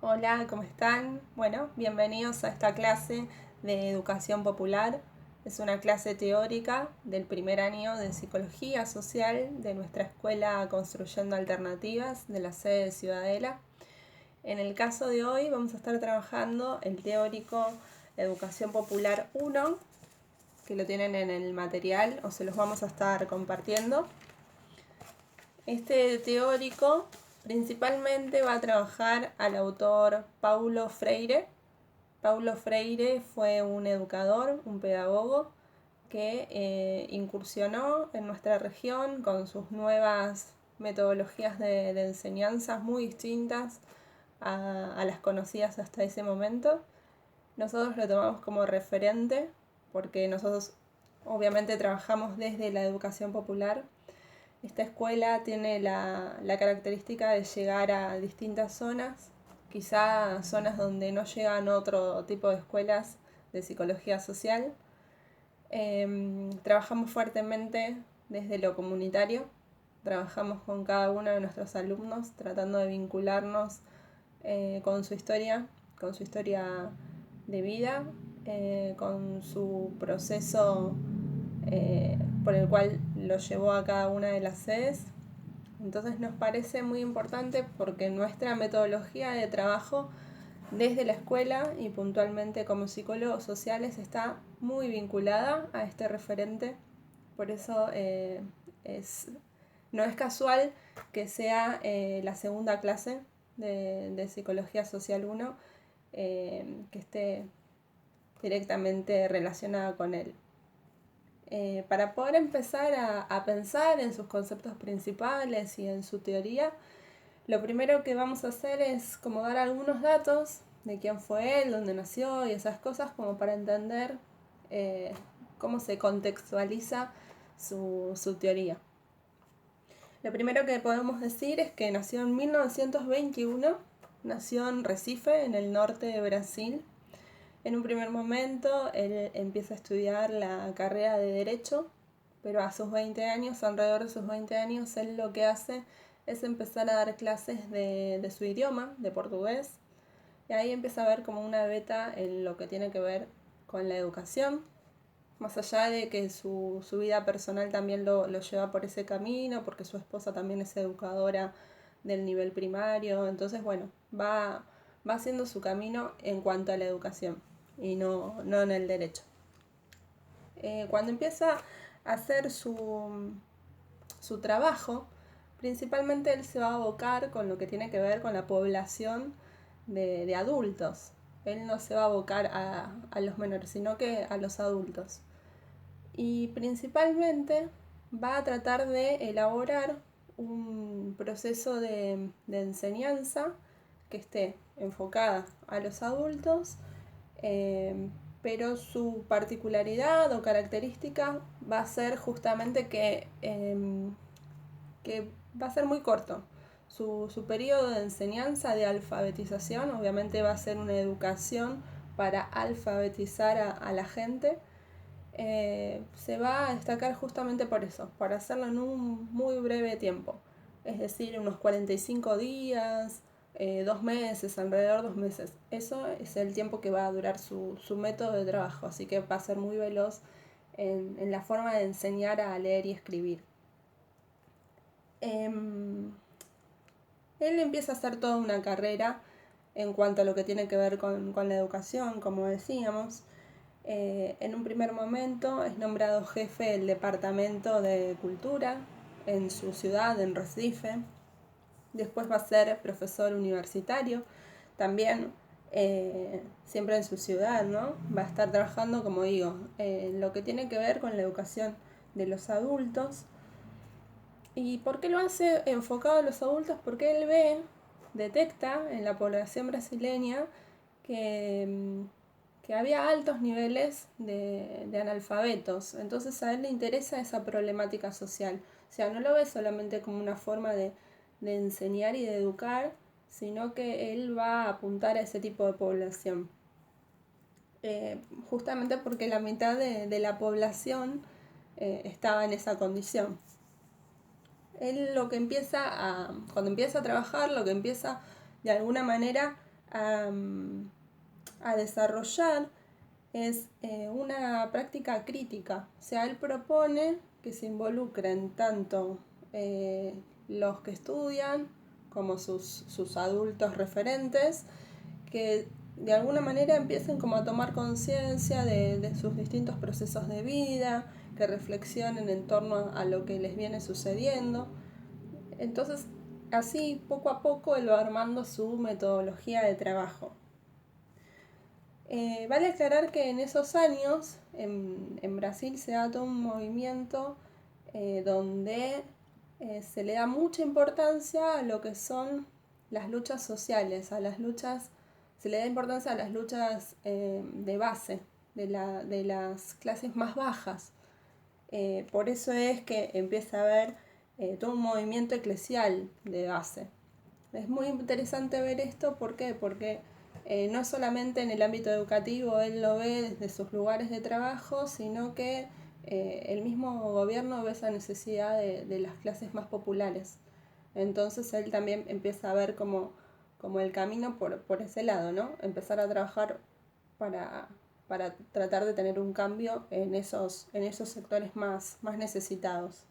Hola, ¿cómo están? Bueno, bienvenidos a esta clase de educación popular. Es una clase teórica del primer año de Psicología Social de nuestra escuela Construyendo Alternativas de la sede de Ciudadela. En el caso de hoy vamos a estar trabajando el teórico Educación Popular 1, que lo tienen en el material o se los vamos a estar compartiendo. Este teórico principalmente va a trabajar al autor Paulo Freire. Paulo Freire fue un educador, un pedagogo que incursionó en nuestra región con sus nuevas metodologías de enseñanzas muy distintas a las conocidas hasta ese momento. Nosotros lo tomamos como referente porque nosotros obviamente trabajamos desde la educación popular. Esta escuela tiene la característica de llegar a distintas zonas, quizá zonas donde no llegan otro tipo de escuelas de psicología social. Trabajamos fuertemente desde lo comunitario, trabajamos con cada uno de nuestros alumnos tratando de vincularnos con su historia de vida, con su proceso por el cual lo llevó a cada una de las sedes. Entonces nos parece muy importante porque nuestra metodología de trabajo desde la escuela y puntualmente como psicólogos sociales está muy vinculada a este referente. Por eso no es casual que sea la segunda clase de Psicología Social 1 que esté directamente relacionada con él. Para poder empezar a pensar en sus conceptos principales y en su teoría, lo primero que vamos a hacer es como dar algunos datos de quién fue él, dónde nació y esas cosas como para entender cómo se contextualiza su teoría. Lo primero que podemos decir es que nació en 1921, nació en Recife, en el norte de Brasil. En un primer momento él empieza a estudiar la carrera de Derecho, pero a sus 20 años, alrededor de sus 20 años, él lo que hace es empezar a dar clases de su idioma, de portugués, y ahí empieza a ver como una beta en lo que tiene que ver con la educación, más allá de que su vida personal también lo lleva por ese camino, porque su esposa también es educadora del nivel primario, entonces bueno, va haciendo su camino en cuanto a la educación y no en el derecho. Cuando empieza a hacer su trabajo, principalmente él se va a abocar con lo que tiene que ver con la población de adultos. Él no se va a abocar a los menores, sino que a los adultos. Y principalmente va a tratar de elaborar un proceso de enseñanza que esté enfocada a los adultos, pero su particularidad o característica va a ser justamente que va a ser muy corto. Su periodo de enseñanza, de alfabetización, obviamente va a ser una educación para alfabetizar a la gente. Se va a destacar justamente por eso, para hacerlo en un muy breve tiempo, es decir, unos 45 días, 2 meses, alrededor de 2 meses. Eso es el tiempo que va a durar su método de trabajo, así que va a ser muy veloz en la forma de enseñar a leer y escribir. Él empieza a hacer toda una carrera en cuanto a lo que tiene que ver con la educación, como decíamos. En un primer momento es nombrado jefe del departamento de cultura en su ciudad, en Recife. Después va a ser profesor universitario, también siempre en su ciudad, ¿no? Va a estar trabajando, como digo, en lo que tiene que ver con la educación de los adultos. ¿Y por qué lo hace enfocado a los adultos? Porque él detecta en la población brasileña que había altos niveles de analfabetos. Entonces a él le interesa esa problemática social. O sea, no lo ve solamente como una forma de enseñar y de educar, sino que él va a apuntar a ese tipo de población. Justamente porque la mitad de la población estaba en esa condición. Él cuando empieza a trabajar, lo que empieza de alguna manera a, a desarrollar es una práctica crítica. O sea, él propone que se involucren tanto los que estudian como sus adultos referentes, que de alguna manera empiecen como a tomar conciencia de sus distintos procesos de vida, que reflexionen en torno a lo que les viene sucediendo. Entonces, así poco a poco él va armando su metodología de trabajo. Vale aclarar que en esos años en Brasil se da todo un movimiento donde se le da mucha importancia a lo que son las luchas sociales, se le da importancia a las luchas de base, de las clases más bajas. Por eso es que empieza a haber todo un movimiento eclesial de base. Es muy interesante ver esto, ¿por qué? Porque no solamente en el ámbito educativo él lo ve desde sus lugares de trabajo, sino que el mismo gobierno ve esa necesidad de las clases más populares. Entonces él también empieza a ver como el camino por ese lado, ¿no? Empezar a trabajar para tratar de tener un cambio en esos sectores más necesitados.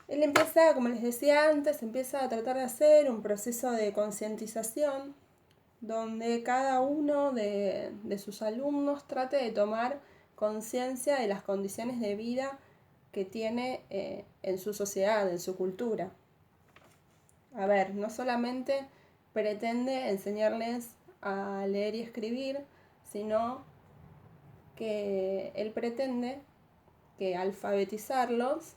Él empieza, como les decía antes, empieza a tratar de hacer un proceso de concientización donde cada uno de sus alumnos trate de tomar conciencia de las condiciones de vida que tiene en su sociedad, en su cultura. A ver, no solamente pretende enseñarles a leer y escribir, sino que él pretende que alfabetizarlos,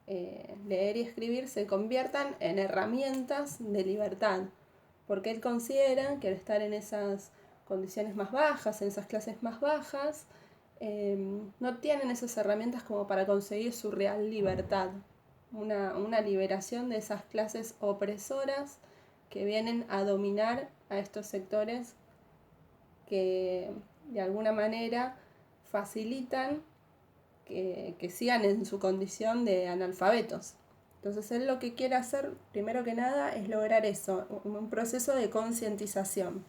leer y escribir, se conviertan en herramientas de libertad, porque él considera que al estar en esas condiciones más bajas, en esas clases más bajas, no tienen esas herramientas como para conseguir su real libertad, una liberación de esas clases opresoras que vienen a dominar a estos sectores que de alguna manera facilitan que sigan en su condición de analfabetos. Entonces él lo que quiere hacer, primero que nada, es lograr eso, un proceso de concientización.